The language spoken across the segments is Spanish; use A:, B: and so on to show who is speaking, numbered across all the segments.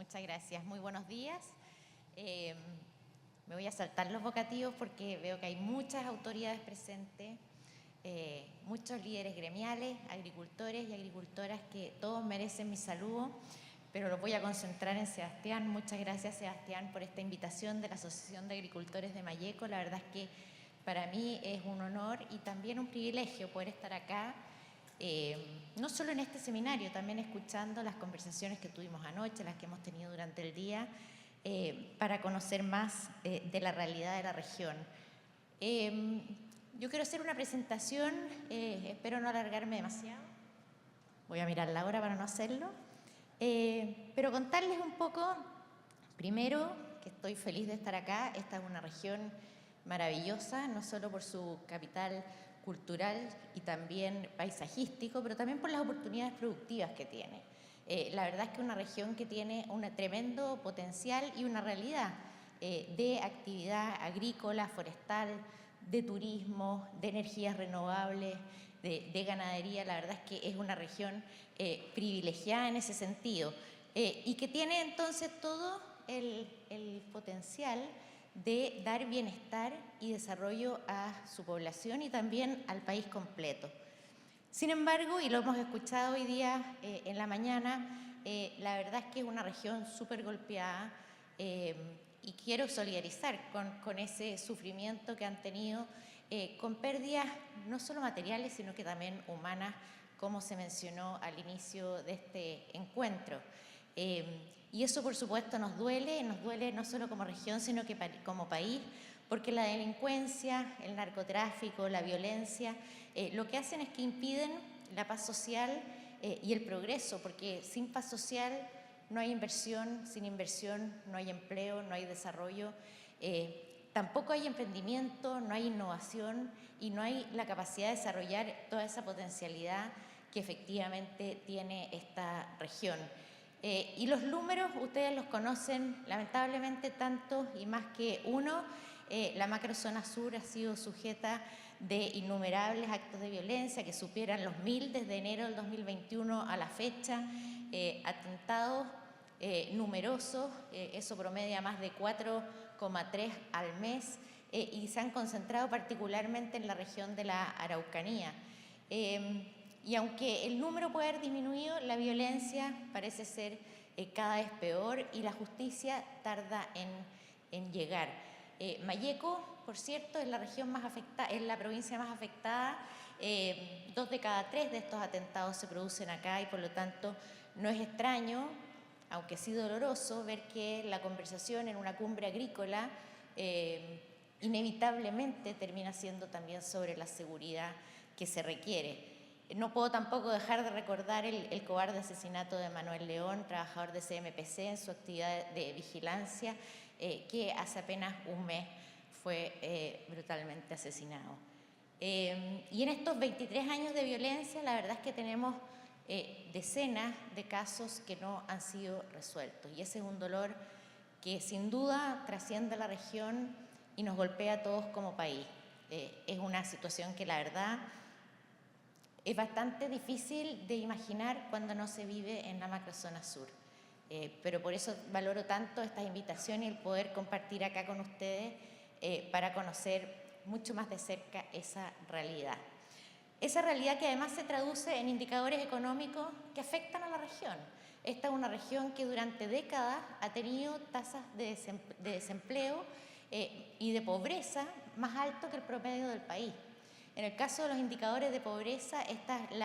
A: Muchas gracias. Muy buenos días. Me voy a saltar los vocativos porque veo que hay muchas autoridades presentes, muchos líderes gremiales, agricultores y agricultoras que todos merecen mi saludo, pero lo voy a concentrar en Sebastián. Muchas gracias, Sebastián, por esta invitación de la Asociación de Agricultores de Malleco. La verdad es que para mí es un honor y también un privilegio poder estar acá, no solo en este seminario, también escuchando las conversaciones que tuvimos anoche, las que hemos tenido durante el día, para conocer más de la realidad de la región. Yo quiero hacer una presentación, espero no alargarme demasiado. Voy a mirar la hora para no hacerlo. Pero contarles un poco, primero, que estoy feliz de estar acá. Esta es una región maravillosa, no solo por su capital cultural y también paisajístico, pero también por las oportunidades productivas que tiene. La verdad es que es una región que tiene un tremendo potencial y una realidad de actividad agrícola, forestal, de turismo, de energías renovables, de ganadería. La verdad es que es una región privilegiada en ese sentido y que tiene entonces todo el potencial de dar bienestar y desarrollo a su población y también al país completo. Sin embargo, y lo hemos escuchado hoy día en la mañana, la verdad es que es una región súper golpeada y quiero solidarizar con ese sufrimiento que han tenido, con pérdidas no solo materiales, sino que también humanas, como se mencionó al inicio de este encuentro. Y eso, por supuesto, nos duele no solo como región, sino que como país, porque la delincuencia, el narcotráfico, la violencia, lo que hacen es que impiden la paz social y el progreso, porque sin paz social no hay inversión, sin inversión no hay empleo, no hay desarrollo, tampoco hay emprendimiento, no hay innovación y no hay la capacidad de desarrollar toda esa potencialidad que efectivamente tiene esta región. Y los números ustedes los conocen lamentablemente tantos y más que uno. La macrozona sur ha sido sujeta de innumerables actos de violencia que superan los 1000 desde enero del 2021 a la fecha, atentados numerosos, eso promedia más de 4,3 al mes y se han concentrado particularmente en la región de la Araucanía. Y aunque el número puede haber disminuido, la violencia parece ser cada vez peor y la justicia tarda en llegar. Malleco, por cierto, es la región más afectada, es la provincia más afectada. 2 de cada 3 de estos atentados se producen acá y por lo tanto no es extraño, aunque sí doloroso, ver que la conversación en una cumbre agrícola inevitablemente termina siendo también sobre la seguridad que se requiere. No puedo tampoco dejar de recordar el cobarde asesinato de Manuel León, trabajador de CMPC, en su actividad de vigilancia, que hace apenas un mes fue brutalmente asesinado. Y en estos 23 años de violencia, la verdad es que tenemos decenas de casos que no han sido resueltos. Y ese es un dolor que sin duda trasciende la región y nos golpea a todos como país. Es una situación que la verdad es bastante difícil de imaginar cuando no se vive en la macrozona sur. Pero por eso valoro tanto esta invitación y el poder compartir acá con ustedes para conocer mucho más de cerca esa realidad. Esa realidad que además se traduce en indicadores económicos que afectan a la región. Esta es una región que durante décadas ha tenido tasas de desempleo y de pobreza más alto que el promedio del país. En el caso de los indicadores de pobreza, esta es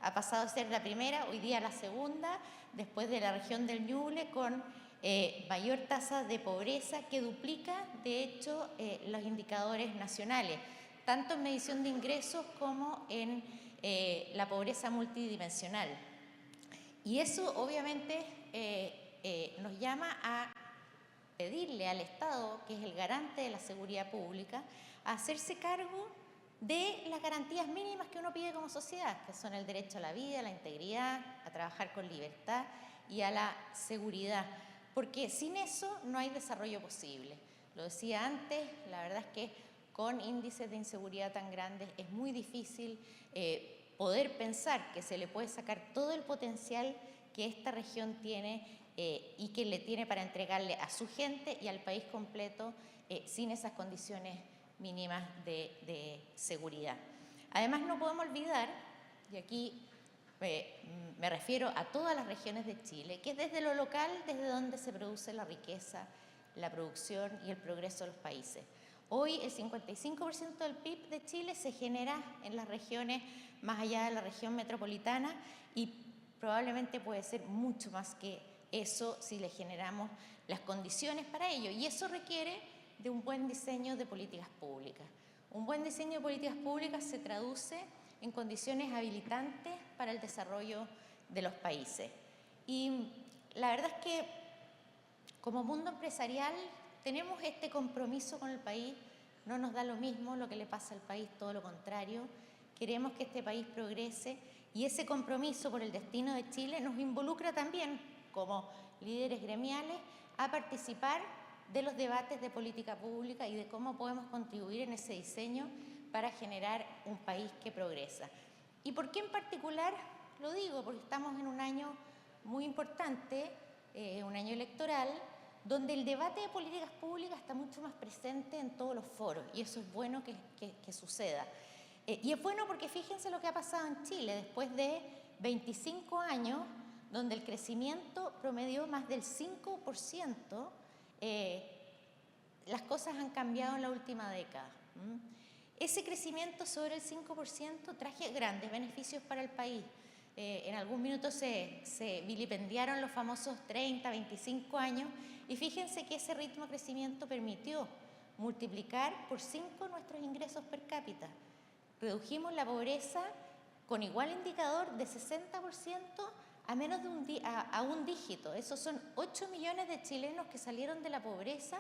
A: ha pasado a ser la primera, hoy día la segunda, después de la región del Ñuble, con mayor tasa de pobreza que duplica, de hecho, los indicadores nacionales, tanto en medición de ingresos como en la pobreza multidimensional. Y eso, obviamente, nos llama a pedirle al Estado, que es el garante de la seguridad pública, a hacerse cargo de las garantías mínimas que uno pide como sociedad, que son el derecho a la vida, a la integridad, a trabajar con libertad y a la seguridad, porque sin eso no hay desarrollo posible. Lo decía antes, la verdad es que con índices de inseguridad tan grandes es muy difícil poder pensar que se le puede sacar todo el potencial que esta región tiene y que le tiene para entregarle a su gente y al país completo sin esas condiciones mínimas de seguridad. Además, no podemos olvidar, y aquí me refiero a todas las regiones de Chile, que es desde lo local desde donde se produce la riqueza, la producción y el progreso de los países. Hoy el 55% del PIB de Chile se genera en las regiones más allá de la región metropolitana y probablemente puede ser mucho más que eso si le generamos las condiciones para ello. Y eso requiere de un buen diseño de políticas públicas. Un buen diseño de políticas públicas se traduce en condiciones habilitantes para el desarrollo de los países. Y la verdad es que como mundo empresarial tenemos este compromiso con el país, no nos da lo mismo lo que le pasa al país, todo lo contrario, queremos que este país progrese y ese compromiso por el destino de Chile nos involucra también como líderes gremiales a participar de los debates de política pública y de cómo podemos contribuir en ese diseño para generar un país que progresa. ¿Y por qué en particular lo digo? Porque estamos en un año muy importante, un año electoral, donde el debate de políticas públicas está mucho más presente en todos los foros y eso es bueno que suceda. Y es bueno porque fíjense lo que ha pasado en Chile después de 25 años donde el crecimiento promedió más del 5%, las cosas han cambiado en la última década. Ese crecimiento sobre el 5% trajo grandes beneficios para el país. En algún minuto se vilipendiaron los famosos 30, 25 años y fíjense que ese ritmo de crecimiento permitió multiplicar por 5 nuestros ingresos per cápita. Redujimos la pobreza con igual indicador de 60% a menos de un dígito. Esos son 8 millones de chilenos que salieron de la pobreza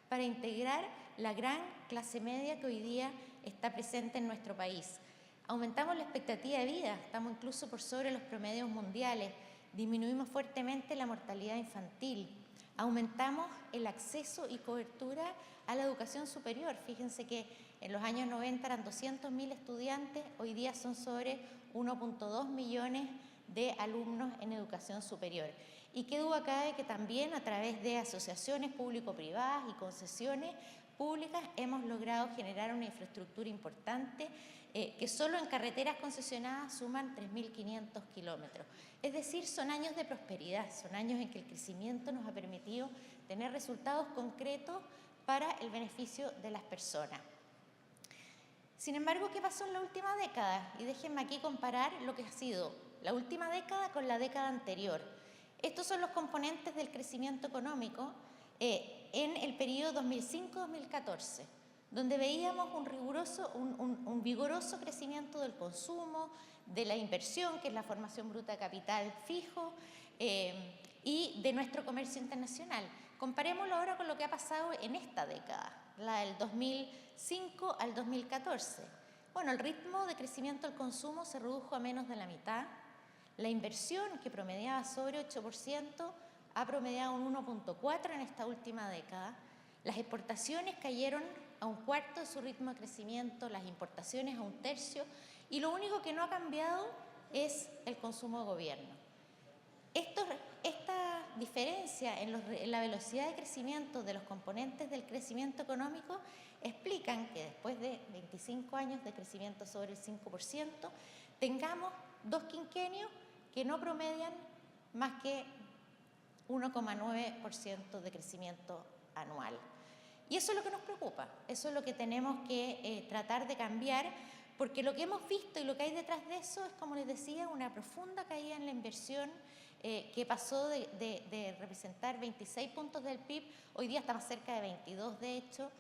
A: para integrar la gran clase media que hoy día está presente en nuestro país. Aumentamos la expectativa de vida, estamos incluso por sobre los promedios mundiales, disminuimos fuertemente la mortalidad infantil, aumentamos el acceso y cobertura a la educación superior. Fíjense que en los años 90 eran 200.000 estudiantes, hoy día son sobre 1.2 millones de alumnos en educación superior. Y qué duda cabe que también a través de asociaciones público-privadas y concesiones públicas hemos logrado generar una infraestructura importante que solo en carreteras concesionadas suman 3.500 kilómetros. Es decir, son años de prosperidad, son años en que el crecimiento nos ha permitido tener resultados concretos para el beneficio de las personas. Sin embargo, ¿qué pasó en la última década? Y déjenme aquí comparar lo que ha sido la última década con la década anterior. Estos son los componentes del crecimiento económico en el periodo 2005-2014, donde veíamos un vigoroso crecimiento del consumo, de la inversión, que es la formación bruta de capital fijo, y de nuestro comercio internacional. Comparémoslo ahora con lo que ha pasado en esta década, la del 2005 al 2014. Bueno, el ritmo de crecimiento del consumo se redujo a menos de la mitad. La inversión, que promediaba sobre 8%, ha promediado un 1.4% en esta última década. Las exportaciones cayeron a un cuarto de su ritmo de crecimiento, las importaciones a un tercio, y lo único que no ha cambiado es el consumo de gobierno. Esta diferencia en la velocidad de crecimiento de los componentes del crecimiento económico explican que después de 25 años de crecimiento sobre el 5%, tengamos 2 quinquenios que no promedian más que 1,9% de crecimiento anual. Y eso es lo que nos preocupa, eso es lo que tenemos que tratar de cambiar, porque lo que hemos visto y lo que hay detrás de eso es, como les decía, una profunda caída en la inversión que pasó de representar 26 puntos del PIB, hoy día está más cerca de 22 de hecho,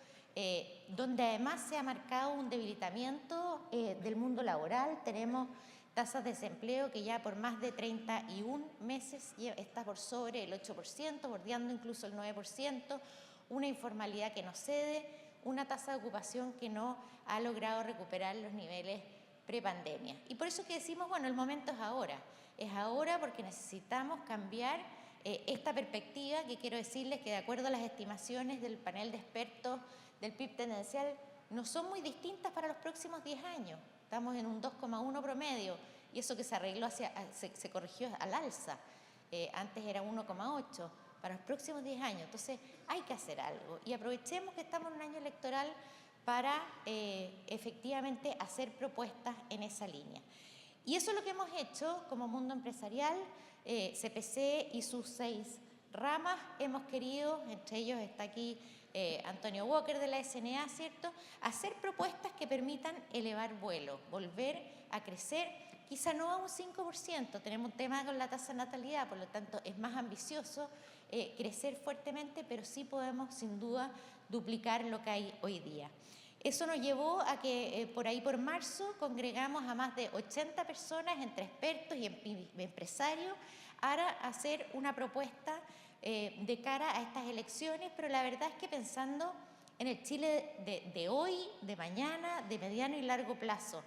A: donde además se ha marcado un debilitamiento del mundo laboral. Tenemos tasas de desempleo que ya por más de 31 meses está por sobre el 8%, bordeando incluso el 9%, una informalidad que no cede, una tasa de ocupación que no ha logrado recuperar los niveles prepandemia. Y por eso que decimos, bueno, el momento es ahora porque necesitamos cambiar esta perspectiva, que quiero decirles que de acuerdo a las estimaciones del panel de expertos del PIB tendencial no son muy distintas para los próximos 10 años. Estamos en un 2,1 promedio y eso que se arregló se corrigió al alza. antes era 1,8 para los próximos 10 años. Entonces hay que hacer algo y aprovechemos que estamos en un año electoral para efectivamente hacer propuestas en esa línea. Y eso es lo que hemos hecho como mundo empresarial, CPC y sus 6 ramas. Hemos querido, entre ellos está aquí Antonio Walker de la SNA, ¿cierto?, hacer propuestas que permitan elevar vuelo, volver a crecer, quizá no a un 5%, tenemos un tema con la tasa de natalidad, por lo tanto es más ambicioso crecer fuertemente, pero sí podemos sin duda duplicar lo que hay hoy día. Eso nos llevó a que por ahí por marzo congregamos a más de 80 personas entre expertos y empresarios para hacer una propuesta de cara a estas elecciones, pero la verdad es que pensando en el Chile de hoy, de mañana, de mediano y largo plazo,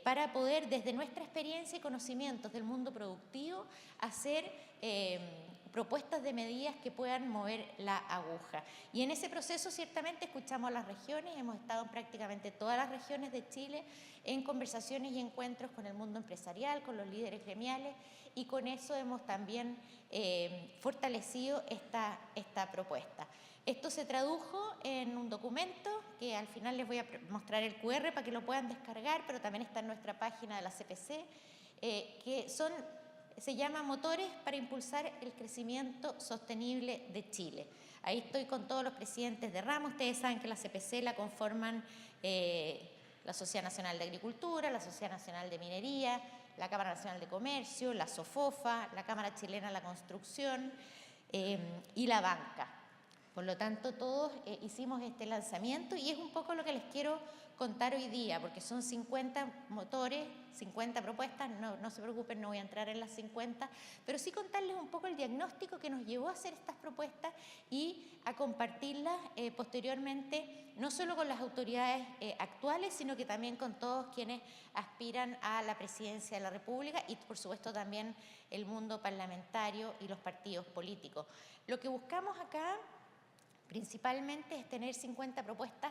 A: para poder desde nuestra experiencia y conocimientos del mundo productivo hacer propuestas de medidas que puedan mover la aguja. Y en ese proceso ciertamente escuchamos a las regiones, hemos estado en prácticamente todas las regiones de Chile en conversaciones y encuentros con el mundo empresarial, con los líderes gremiales, y con eso hemos también fortalecido esta propuesta. Esto se tradujo en un documento que al final les voy a mostrar el QR para que lo puedan descargar, pero también está en nuestra página de la CPC, que se llama Motores para impulsar el crecimiento sostenible de Chile. Ahí estoy con todos los presidentes de rama. Ustedes saben que la CPC la conforman la Sociedad Nacional de Agricultura, la Sociedad Nacional de Minería, la Cámara Nacional de Comercio, la SOFOFA, la Cámara Chilena de la Construcción y la banca. Por lo tanto, todos hicimos este lanzamiento y es un poco lo que les quiero contar hoy día, porque son 50 motores, 50 propuestas, no se preocupen, no voy a entrar en las 50, pero sí contarles un poco el diagnóstico que nos llevó a hacer estas propuestas y a compartirlas posteriormente, no solo con las autoridades actuales, sino que también con todos quienes aspiran a la presidencia de la República y, por supuesto, también el mundo parlamentario y los partidos políticos. Lo que buscamos acá principalmente es tener 50 propuestas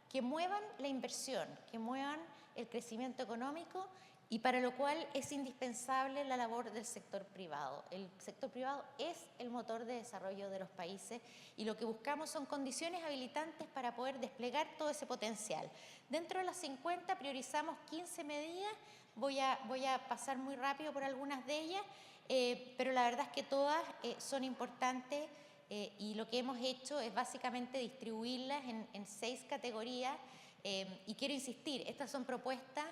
A: que muevan la inversión, que muevan el crecimiento económico y para lo cual es indispensable la labor del sector privado. El sector privado es el motor de desarrollo de los países y lo que buscamos son condiciones habilitantes para poder desplegar todo ese potencial. Dentro de las 50 priorizamos 15 medidas, voy a pasar muy rápido por algunas de ellas, pero la verdad es que todas son importantes. Y lo que hemos hecho es básicamente distribuirlas en 6 categorías y quiero insistir, estas son propuestas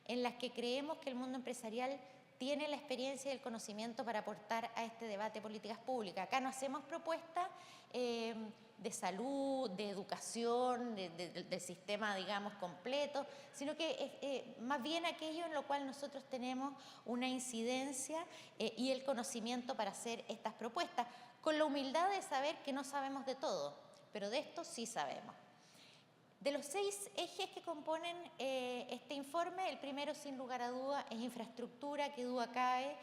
A: en las que creemos que el mundo empresarial tiene la experiencia y el conocimiento para aportar a este debate de políticas públicas. Acá no hacemos propuestas de salud, de educación, del sistema, digamos, completo, sino que más bien aquello en lo cual nosotros tenemos una incidencia y el conocimiento para hacer estas propuestas, con la humildad de saber que no sabemos de todo, pero de esto sí sabemos. De los 6 ejes que componen este informe, el primero, sin lugar a duda, es infraestructura, que duda cabe.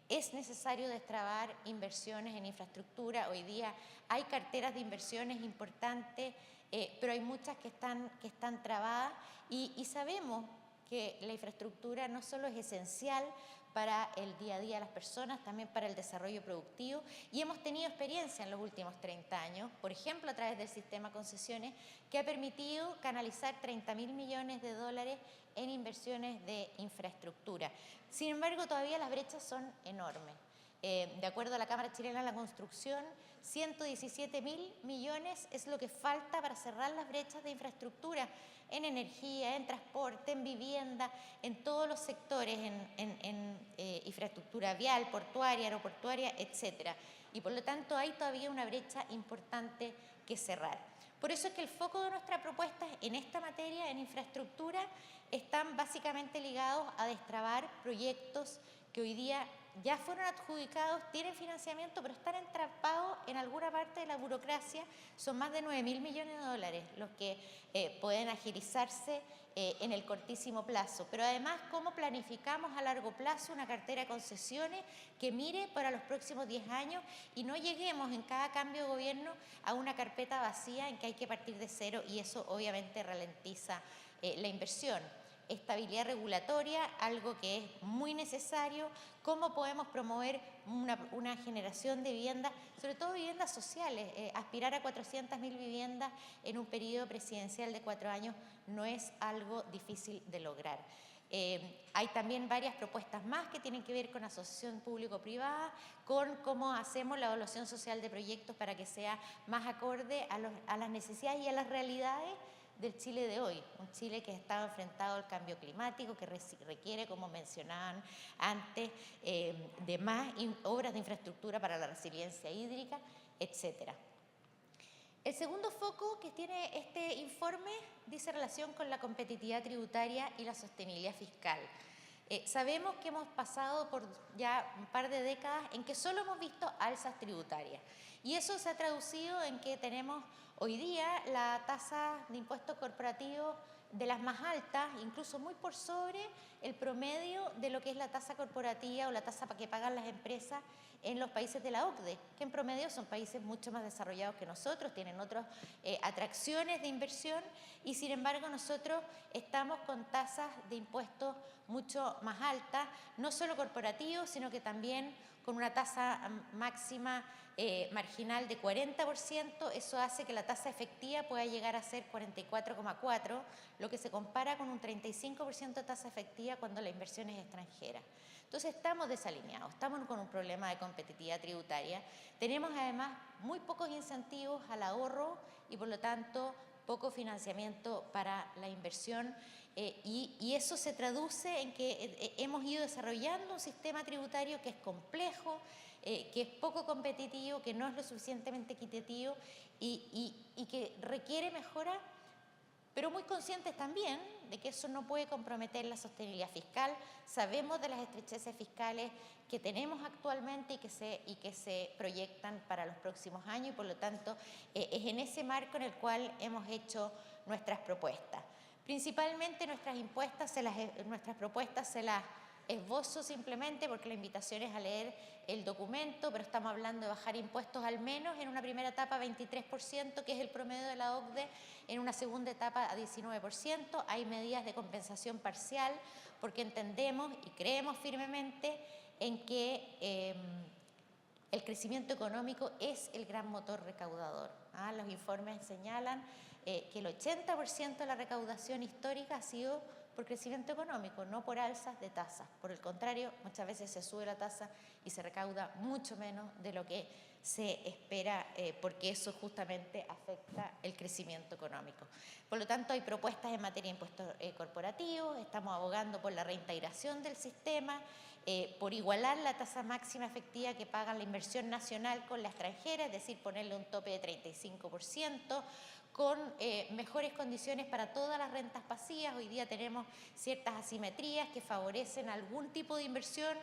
A: Es necesario destrabar inversiones en infraestructura. Hoy día hay carteras de inversiones importantes, pero hay muchas que están trabadas y sabemos que la infraestructura no solo es esencial para el día a día de las personas, también para el desarrollo productivo y hemos tenido experiencia en los últimos 30 años, por ejemplo a través del sistema concesiones que ha permitido canalizar 30.000 millones de dólares en inversiones de infraestructura. Sin embargo, todavía las brechas son enormes. De acuerdo a la Cámara Chilena de la Construcción, 117.000 millones es lo que falta para cerrar las brechas de infraestructura en energía, en transporte, en vivienda, en todos los sectores, en infraestructura vial, portuaria, aeroportuaria, etcétera. Y por lo tanto hay todavía una brecha importante que cerrar. Por eso es que el foco de nuestra propuesta en esta materia, en infraestructura, están básicamente ligados a destrabar proyectos que hoy día ya fueron adjudicados, tienen financiamiento, pero están entrampados en alguna parte de la burocracia. Son más de 9.000 millones de dólares los que pueden agilizarse en el cortísimo plazo. Pero además, ¿cómo planificamos a largo plazo una cartera de concesiones que mire para los próximos 10 años y no lleguemos en cada cambio de gobierno a una carpeta vacía en que hay que partir de cero y eso obviamente ralentiza la inversión? estabilidad regulatoria, algo que es muy necesario, cómo podemos promover una generación de viviendas, sobre todo viviendas sociales. Aspirar a 400.000 viviendas en un periodo presidencial de 4 años no es algo difícil de lograr. Hay también varias propuestas más que tienen que ver con asociación público-privada, con cómo hacemos la evaluación social de proyectos para que sea más acorde a las necesidades y a las realidades del Chile de hoy, un Chile que está enfrentado al cambio climático, que requiere, como mencionaban antes, de más obras de infraestructura para la resiliencia hídrica, etcétera. El segundo foco que tiene este informe dice relación con la competitividad tributaria y la sostenibilidad fiscal. Sabemos que hemos pasado por ya un par de décadas en que solo hemos visto alzas tributarias y eso se ha traducido en que tenemos hoy día la tasa de impuestos corporativos de las más altas, incluso muy por sobre el promedio de lo que es la tasa corporativa o la tasa que pagan las empresas en los países de la OCDE, que en promedio son países mucho más desarrollados que nosotros, tienen otras atracciones de inversión y sin embargo nosotros estamos con tasas de impuestos mucho más altas, no solo corporativos, sino que también con una tasa máxima marginal de 40%, eso hace que la tasa efectiva pueda llegar a ser 44,4%, lo que se compara con un 35% de tasa efectiva cuando la inversión es extranjera. Entonces estamos desalineados, estamos con un problema de competitividad tributaria, tenemos además muy pocos incentivos al ahorro y por lo tanto poco financiamiento para la inversión y eso se traduce en que hemos ido desarrollando un sistema tributario que es complejo, que es poco competitivo, que no es lo suficientemente equitativo y que requiere mejora, pero muy conscientes también de que eso no puede comprometer la sostenibilidad fiscal. Sabemos de las estrecheces fiscales que tenemos actualmente y que se proyectan para los próximos años y por lo tanto es en ese marco en el cual hemos hecho nuestras propuestas. Principalmente nuestras propuestas se las esbozo simplemente porque la invitación es a leer el documento, pero estamos hablando de bajar impuestos al menos en una primera etapa 23%, que es el promedio de la OCDE, en una segunda etapa a 19%. Hay medidas de compensación parcial porque entendemos y creemos firmemente en que el crecimiento económico es el gran motor recaudador. Los informes señalan que el 80% de la recaudación histórica ha sido por crecimiento económico, no por alzas de tasas. Por el contrario, muchas veces se sube la tasa y se recauda mucho menos de lo que se espera, porque eso justamente afecta el crecimiento económico. Por lo tanto, hay propuestas en materia de impuestos corporativos, estamos abogando por la reintegración del sistema, por igualar la tasa máxima efectiva que paga la inversión nacional con la extranjera, es decir, ponerle un tope de 35%, con mejores condiciones para todas las rentas pasivas. Hoy día tenemos ciertas asimetrías que favorecen algún tipo de inversión,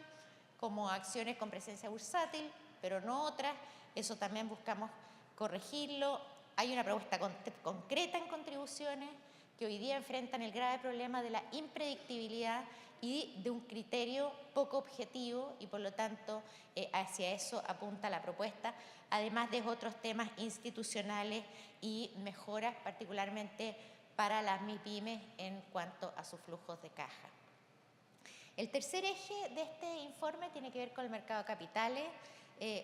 A: como acciones con presencia bursátil, pero no otras. Eso también buscamos corregirlo. Hay una propuesta concreta en contribuciones que hoy día enfrentan el grave problema de la impredictibilidad y de un criterio poco objetivo y por lo tanto hacia eso apunta la propuesta, además de otros temas institucionales y mejoras particularmente para las MIPYMES en cuanto a sus flujos de caja. El tercer eje de este informe tiene que ver con el mercado de capitales.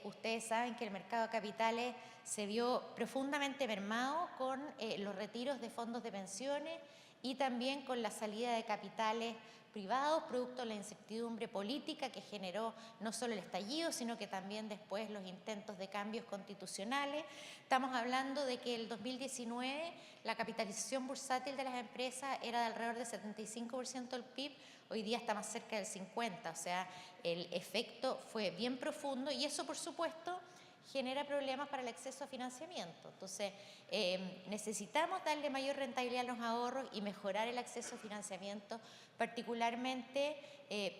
A: Ustedes saben que el mercado de capitales se vio profundamente mermado con los retiros de fondos de pensiones y también con la salida de capitales privados, producto de la incertidumbre política que generó no solo el estallido, sino que también después los intentos de cambios constitucionales. Estamos hablando de que el 2019 la capitalización bursátil de las empresas era de alrededor del 75% del PIB, hoy día está más cerca del 50%, o sea, el efecto fue bien profundo y eso, por supuesto, genera problemas para el acceso a financiamiento. Entonces, necesitamos darle mayor rentabilidad a los ahorros y mejorar el acceso a financiamiento, particularmente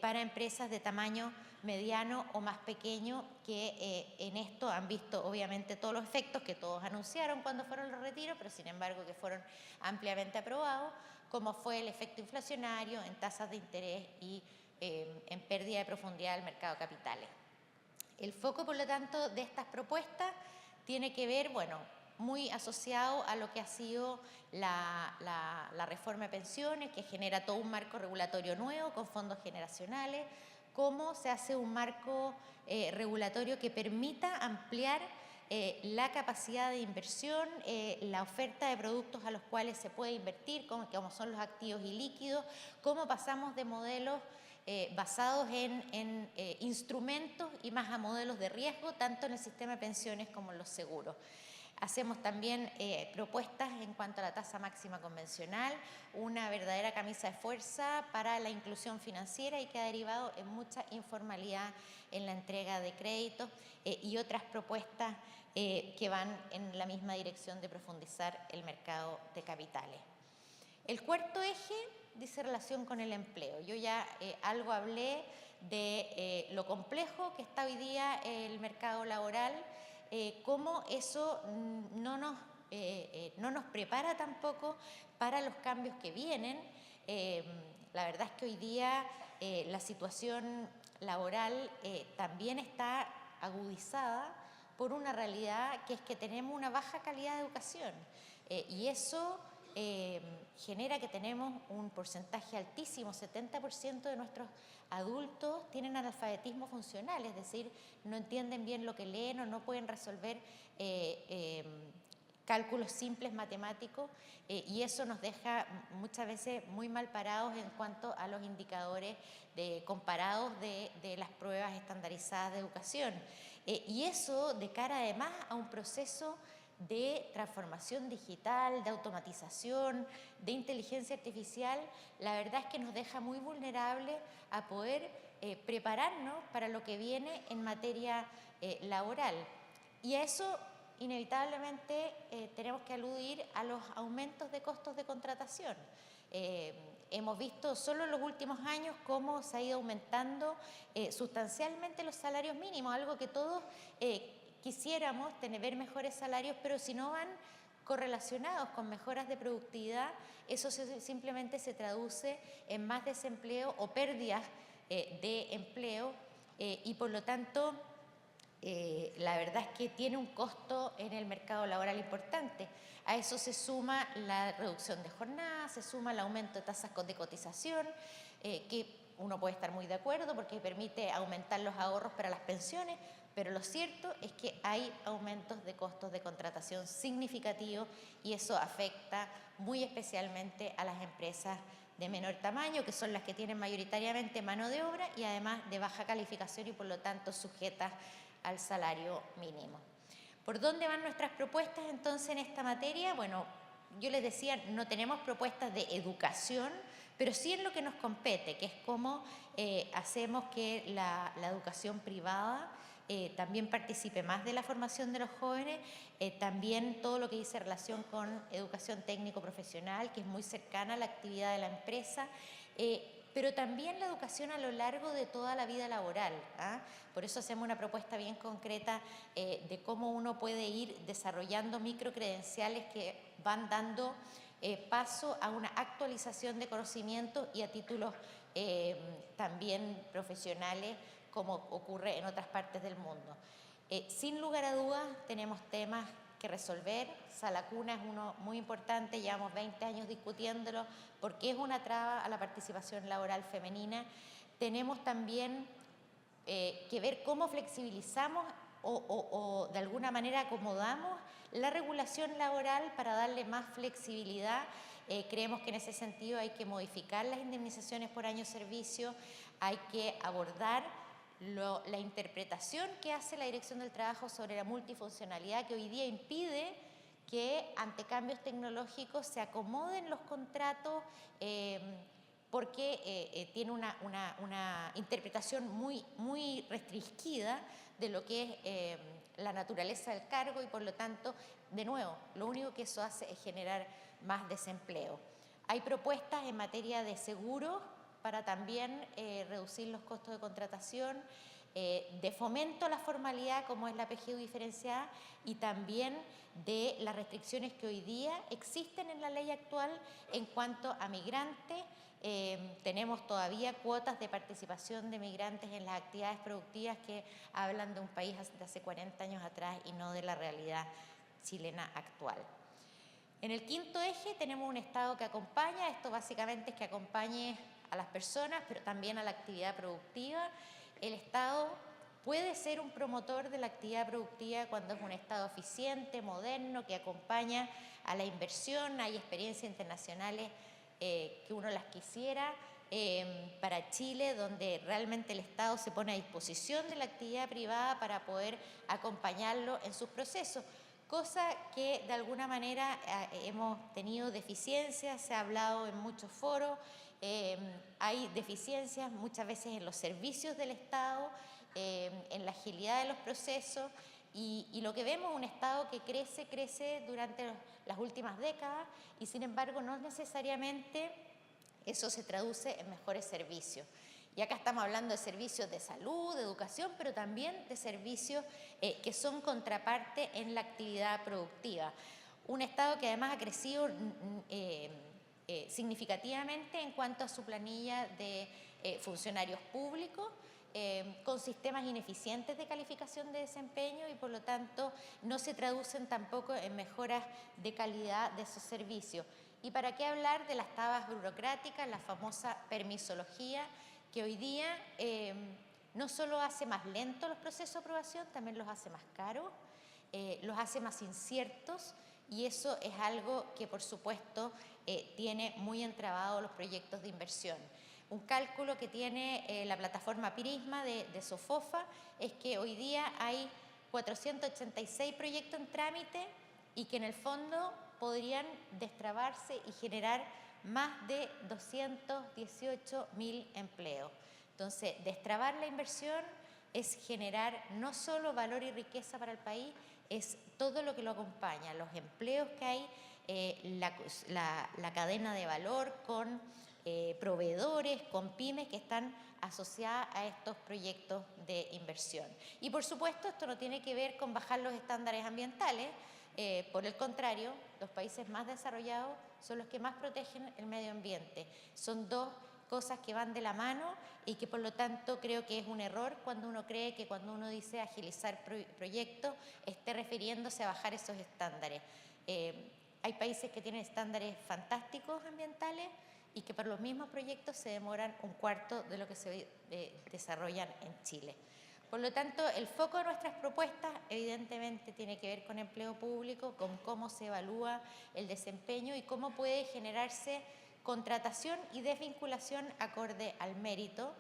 A: para empresas de tamaño mediano o más pequeño, que en esto han visto obviamente todos los efectos que todos anunciaron cuando fueron los retiros, pero sin embargo que fueron ampliamente aprobados, como fue el efecto inflacionario en tasas de interés y en pérdida de profundidad del mercado de capitales. El foco, por lo tanto, de estas propuestas tiene que ver, bueno, muy asociado a lo que ha sido la reforma de pensiones, que genera todo un marco regulatorio nuevo con fondos generacionales, cómo se hace un marco regulatorio que permita ampliar la capacidad de inversión, la oferta de productos a los cuales se puede invertir, como son los activos y líquidos, cómo pasamos de modelos basados en instrumentos y más a modelos de riesgo, tanto en el sistema de pensiones como en los seguros. Hacemos también propuestas en cuanto a la tasa máxima convencional, una verdadera camisa de fuerza para la inclusión financiera y que ha derivado en mucha informalidad en la entrega de créditos y otras propuestas que van en la misma dirección de profundizar el mercado de capitales. El cuarto eje dice relación con el empleo. Yo ya algo hablé de lo complejo que está hoy día el mercado laboral, cómo eso no nos prepara tampoco para los cambios que vienen. La verdad es que hoy día la situación laboral también está agudizada por una realidad que es que tenemos una baja calidad de educación y eso genera que tenemos un porcentaje altísimo, 70% de nuestros adultos tienen analfabetismo funcional, es decir, no entienden bien lo que leen o no pueden resolver cálculos simples matemáticos y eso nos deja muchas veces muy mal parados en cuanto a los indicadores comparados de las pruebas estandarizadas de educación. Y eso de cara además a un proceso de transformación digital, de automatización, de inteligencia artificial, la verdad es que nos deja muy vulnerables a poder prepararnos para lo que viene en materia laboral. Y a eso inevitablemente tenemos que aludir a los aumentos de costos de contratación. Hemos visto solo en los últimos años cómo se ha ido aumentando sustancialmente los salarios mínimos, algo que todos quisiéramos ver mejores salarios, pero si no van correlacionados con mejoras de productividad, eso simplemente se traduce en más desempleo o pérdidas de empleo y por lo tanto la verdad es que tiene un costo en el mercado laboral importante. A eso se suma la reducción de jornada, se suma el aumento de tasas de cotización, que uno puede estar muy de acuerdo porque permite aumentar los ahorros para las pensiones, pero lo cierto es que hay aumentos de costos de contratación significativos y eso afecta muy especialmente a las empresas de menor tamaño, que son las que tienen mayoritariamente mano de obra y además de baja calificación y por lo tanto sujetas al salario mínimo. ¿Por dónde van nuestras propuestas entonces en esta materia? Bueno, yo les decía, no tenemos propuestas de educación, pero sí en lo que nos compete, que es cómo hacemos que la educación privada también participe más de la formación de los jóvenes, también todo lo que dice relación con educación técnico-profesional, que es muy cercana a la actividad de la empresa, pero también la educación a lo largo de toda la vida laboral. Por eso hacemos una propuesta bien concreta de cómo uno puede ir desarrollando microcredenciales que van dando paso a una actualización de conocimientos y a títulos también profesionales, como ocurre en otras partes del mundo. Sin lugar a dudas, tenemos temas que resolver. Sala Cuna es uno muy importante, llevamos 20 años discutiéndolo porque es una traba a la participación laboral femenina. Tenemos también que ver cómo flexibilizamos o de alguna manera acomodamos la regulación laboral para darle más flexibilidad. Creemos que en ese sentido hay que modificar las indemnizaciones por año de servicio, hay que abordar la interpretación que hace la Dirección del Trabajo sobre la multifuncionalidad que hoy día impide que ante cambios tecnológicos se acomoden los contratos porque tiene una interpretación muy restringida de lo que es la naturaleza del cargo y por lo tanto, de nuevo, lo único que eso hace es generar más desempleo. Hay propuestas en materia de seguros para también reducir los costos de contratación, de fomento a la formalidad como es la PGU diferenciada y también de las restricciones que hoy día existen en la ley actual en cuanto a migrantes. Tenemos todavía cuotas de participación de migrantes en las actividades productivas que hablan de un país de hace 40 años atrás y no de la realidad chilena actual. En el quinto eje tenemos un Estado que acompaña. Esto básicamente es que acompañe a las personas, pero también a la actividad productiva. El Estado puede ser un promotor de la actividad productiva cuando es un Estado eficiente, moderno, que acompaña a la inversión. Hay experiencias internacionales que uno las quisiera para Chile, donde realmente el Estado se pone a disposición de la actividad privada para poder acompañarlo en sus procesos, cosa que de alguna manera hemos tenido deficiencias, se ha hablado en muchos foros, hay deficiencias muchas veces en los servicios del Estado, en la agilidad de los procesos, y lo que vemos es un Estado que crece durante las últimas décadas, y sin embargo no necesariamente eso se traduce en mejores servicios. Y acá estamos hablando de servicios de salud, de educación, pero también de servicios que son contraparte en la actividad productiva. Un Estado que además ha crecido significativamente en cuanto a su planilla de funcionarios públicos, con sistemas ineficientes de calificación de desempeño y por lo tanto no se traducen tampoco en mejoras de calidad de esos servicios. ¿Y para qué hablar de las trabas burocráticas, la famosa permisología, que hoy día no solo hace más lentos los procesos de aprobación, también los hace más caros, los hace más inciertos, y eso es algo que por supuesto tiene muy entrabados los proyectos de inversión. Un cálculo que tiene la plataforma Prisma de Sofofa es que hoy día hay 486 proyectos en trámite y que en el fondo podrían destrabarse y generar más de 218.000 empleos. Entonces, destrabar la inversión es generar no solo valor y riqueza para el país, es todo lo que lo acompaña, los empleos que hay, la cadena de valor con proveedores, con pymes que están asociadas a estos proyectos de inversión. Y por supuesto, esto no tiene que ver con bajar los estándares ambientales, por el contrario, los países más desarrollados son los que más protegen el medio ambiente. Son dos cosas que van de la mano y que por lo tanto creo que es un error cuando uno cree que cuando uno dice agilizar proyectos esté refiriéndose a bajar esos estándares. Hay países que tienen estándares fantásticos ambientales y que por los mismos proyectos se demoran un cuarto de lo que se desarrollan en Chile. Por lo tanto, el foco de nuestras propuestas evidentemente tiene que ver con empleo público, con cómo se evalúa el desempeño y cómo puede generarse contratación y desvinculación acorde al mérito.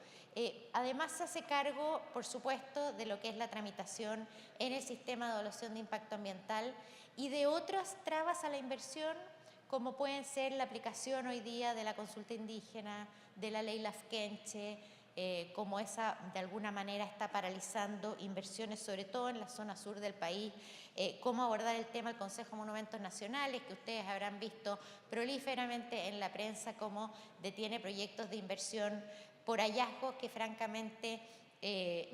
A: Además, se hace cargo, por supuesto, de lo que es la tramitación en el sistema de evaluación de impacto ambiental y de otras trabas a la inversión, como pueden ser la aplicación hoy día de la consulta indígena, de la ley Lafkenche, como esa de alguna manera está paralizando inversiones, sobre todo en la zona sur del país, cómo abordar el tema del Consejo de Monumentos Nacionales, que ustedes habrán visto prolíferamente en la prensa, cómo detiene proyectos de inversión por hallazgos que francamente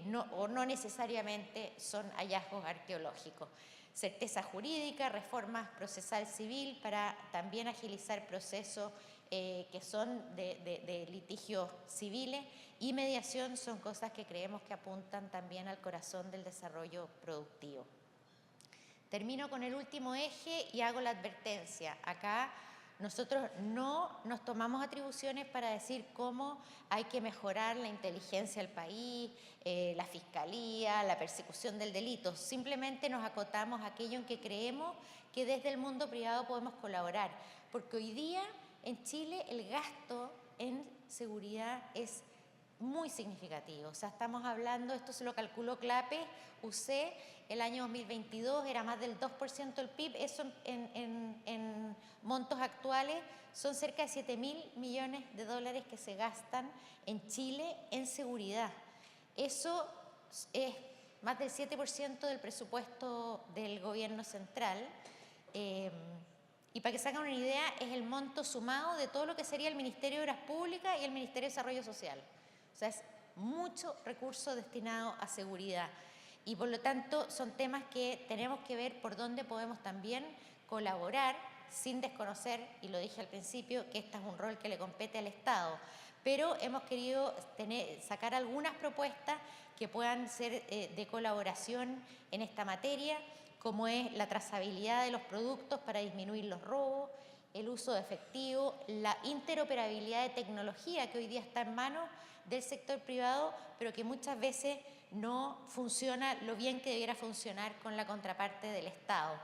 A: no necesariamente son hallazgos arqueológicos. Certeza jurídica, reformas procesal civil para también agilizar procesos que son de litigios civiles, y mediación son cosas que creemos que apuntan también al corazón del desarrollo productivo. Termino con el último eje y hago la advertencia. Acá nosotros no nos tomamos atribuciones para decir cómo hay que mejorar la inteligencia del país, la fiscalía, la persecución del delito. Simplemente nos acotamos a aquello en que creemos que desde el mundo privado podemos colaborar, porque hoy día en Chile el gasto en seguridad es muy significativo. O sea, estamos hablando, esto se lo calculó CLAPE, UC, el año 2022 era más del 2% del PIB, eso en montos actuales son cerca de 7.000 millones de dólares que se gastan en Chile en seguridad. Eso es más del 7% del presupuesto del gobierno central. Y para que se hagan una idea, es el monto sumado de todo lo que sería el Ministerio de Obras Públicas y el Ministerio de Desarrollo Social. O sea, es mucho recurso destinado a seguridad. Y por lo tanto, son temas que tenemos que ver por dónde podemos también colaborar, sin desconocer, y lo dije al principio, que este es un rol que le compete al Estado. Pero hemos querido sacar algunas propuestas que puedan ser de colaboración en esta materia. como es la trazabilidad de los productos para disminuir los robos, el uso de efectivo, la interoperabilidad de tecnología que hoy día está en manos del sector privado, pero que muchas veces no funciona lo bien que debiera funcionar con la contraparte del Estado.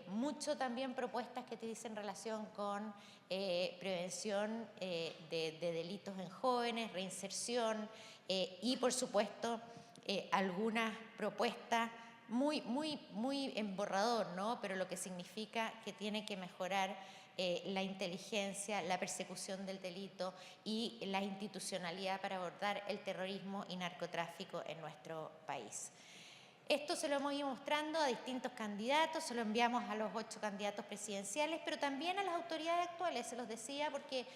A: Mucho también propuestas que te dicen relación con prevención de delitos en jóvenes, reinserción y, por supuesto, algunas propuestas muy en borrador, ¿no? Pero lo que significa que tiene que mejorar la inteligencia, la persecución del delito y la institucionalidad para abordar el terrorismo y narcotráfico en nuestro país. Esto se lo hemos ido mostrando a distintos candidatos, se lo enviamos a los 8 candidatos presidenciales, pero también a las autoridades actuales, se los decía, porque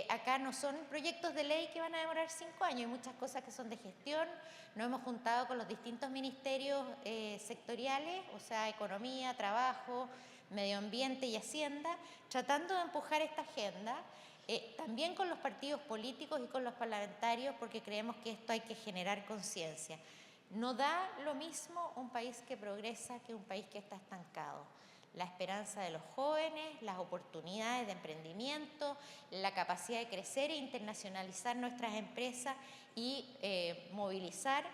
A: acá no son proyectos de ley que van a demorar 5 años, hay muchas cosas que son de gestión. Nos hemos juntado con los distintos ministerios sectoriales, o sea, Economía, Trabajo, Medio Ambiente y Hacienda, tratando de empujar esta agenda, también con los partidos políticos y con los parlamentarios, porque creemos que esto hay que generar conciencia. No da lo mismo un país que progresa que un país que está estancado. La esperanza de los jóvenes, las oportunidades de emprendimiento, la capacidad de crecer e internacionalizar nuestras empresas y movilizar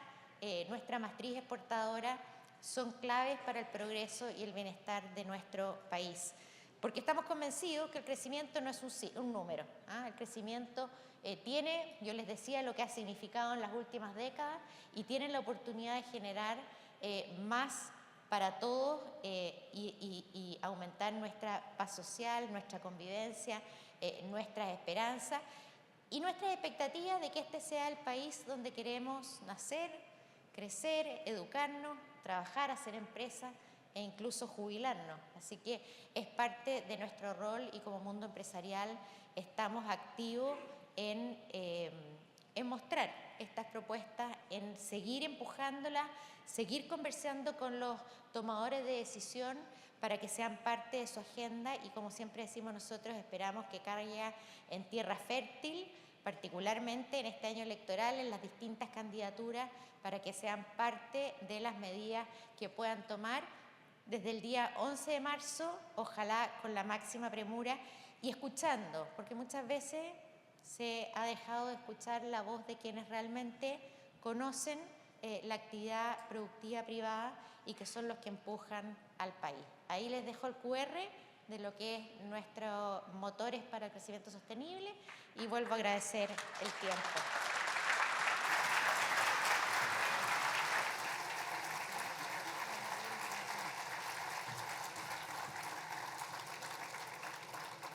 A: nuestra matriz exportadora son claves para el progreso y el bienestar de nuestro país. Porque estamos convencidos que el crecimiento no es un número. El crecimiento tiene, yo les decía, lo que ha significado en las últimas décadas y tiene la oportunidad de generar más para todos y aumentar nuestra paz social, nuestra convivencia, nuestras esperanzas y nuestras expectativas de que este sea el país donde queremos nacer, crecer, educarnos, trabajar, hacer empresas e incluso jubilarnos. Así que es parte de nuestro rol y como mundo empresarial estamos activos en mostrar estas propuestas, en seguir empujándolas, seguir conversando con los tomadores de decisión para que sean parte de su agenda y, como siempre decimos nosotros, esperamos que caiga en tierra fértil, particularmente en este año electoral, en las distintas candidaturas, para que sean parte de las medidas que puedan tomar desde el día 11 de marzo, ojalá con la máxima premura y escuchando, porque muchas veces se ha dejado de escuchar la voz de quienes realmente conocen la actividad productiva privada y que son los que empujan al país. Ahí les dejo el QR de lo que es nuestros motores para el crecimiento sostenible y vuelvo a agradecer el tiempo.